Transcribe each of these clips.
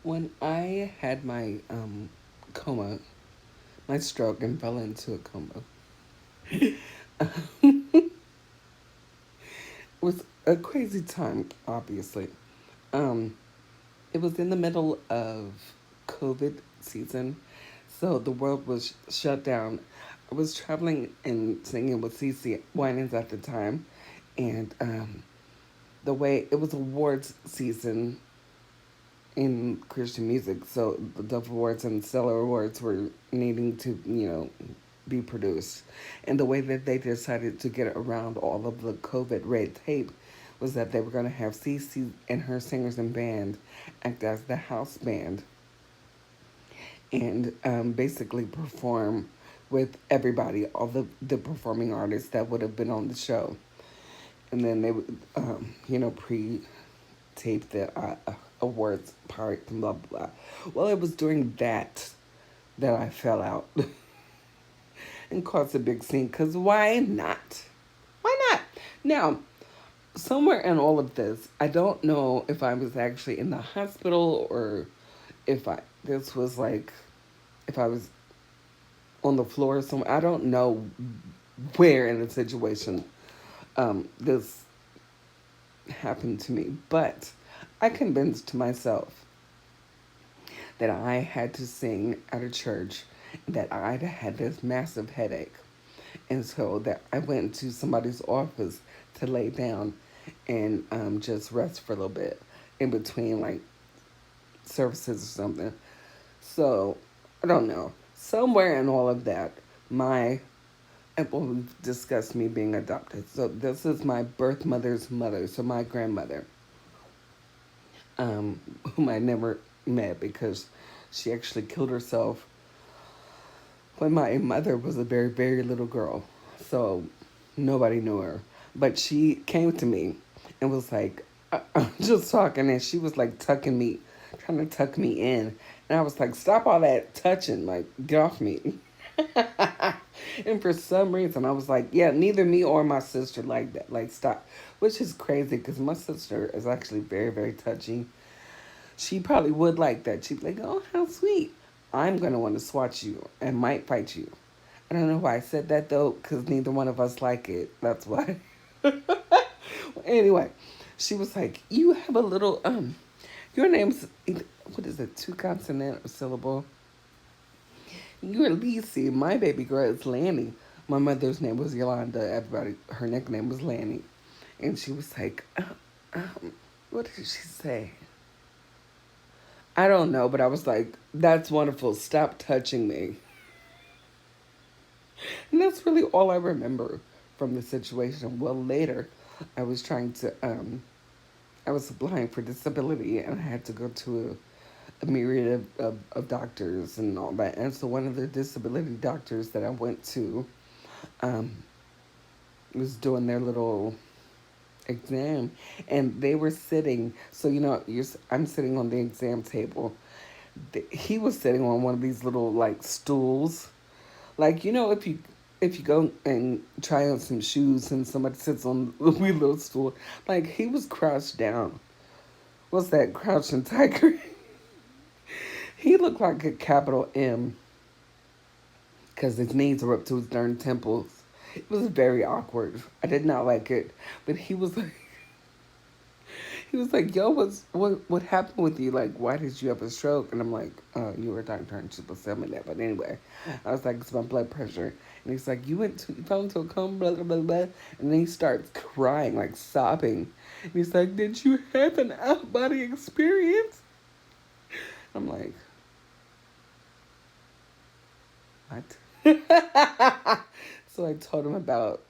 When I had my coma, my stroke, and fell into a coma, it was a crazy time, obviously. Um, it was in the middle of COVID season, so the world was shut down. I was traveling and singing with CC Winans at the time, and the way it was awards season in Christian music, so the Dove Awards and Stellar Awards were needing to, be produced. And the way that they decided to get around all of the COVID red tape was that they were going to have Cece and her singers and band act as the house band and basically perform with everybody, all the performing artists that would have been on the show. And then they would, pre tape the awards part and blah, blah, blah. Well, it was during that I fell out and caused a big scene, because why not? Why not? Now, somewhere in all of this, I don't know if I was actually in the hospital or if this was like, if I was on the floor somewhere. I don't know where in the situation this happened to me, but I convinced myself that I had to sing at a church, that I had this massive headache. And so that I went to somebody's office to lay down and just rest for a little bit in between like services or something. So I don't know. Somewhere in all of that, we've discussed me being adopted. So this is my birth mother's mother, so my grandmother, whom I never met because she actually killed herself when my mother was a very, very little girl. So nobody knew her. But she came to me and was like, just talking, and she was like trying to tuck me in. And I was like, stop all that touching, like, get off me. And for some reason, I was like, yeah, neither me or my sister like that. Like, stop. Which is crazy because my sister is actually very, very touchy. She probably would like that. She'd be like, oh, how sweet. I'm going to want to swat you and might fight you. I don't know why I said that though, because neither one of us like it. That's why. Anyway, she was like, you have a little, your name's, what is it, two consonant or syllable? You're Lisi. My baby girl is Lanny. My mother's name was Yolanda. Everybody, her nickname was Lanny. And she was like, what did she say? I don't know, but I was like, that's wonderful. Stop touching me. And that's really all I remember from the situation. Well, later, I was trying to, I was applying for disability and I had to go to a myriad of doctors and all that. And so one of the disability doctors that I went to um, was doing their little exam, and they were sitting. So I'm sitting on the exam table. He was sitting on one of these little like stools, like if you go and try on some shoes and somebody sits on a wee little stool, like he was crouched down. What's that, crouching tiger? He looked like a capital M because his knees were up to his darn temples. It was very awkward. I did not like it, but he was like, yo, what happened with you? Like, why did you have a stroke? And I'm like, you were a doctor and she was telling me that. But anyway, I was like, it's my blood pressure. And he's like, you fell into a coma, blah, blah, blah, blah. And then he starts crying, like sobbing. And he's like, did you have an out-body experience? I'm like, what? So I told him about,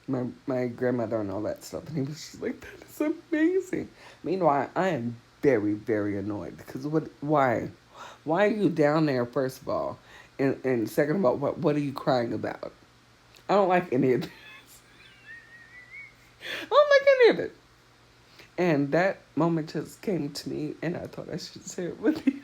my grandmother and all that stuff. And he was just like, that is amazing. Meanwhile, I am very, very annoyed because why? Why are you down there, first of all? And second of all, what are you crying about? I don't like any of this. I don't like any of it. And that moment just came to me, and I thought I should share it with you.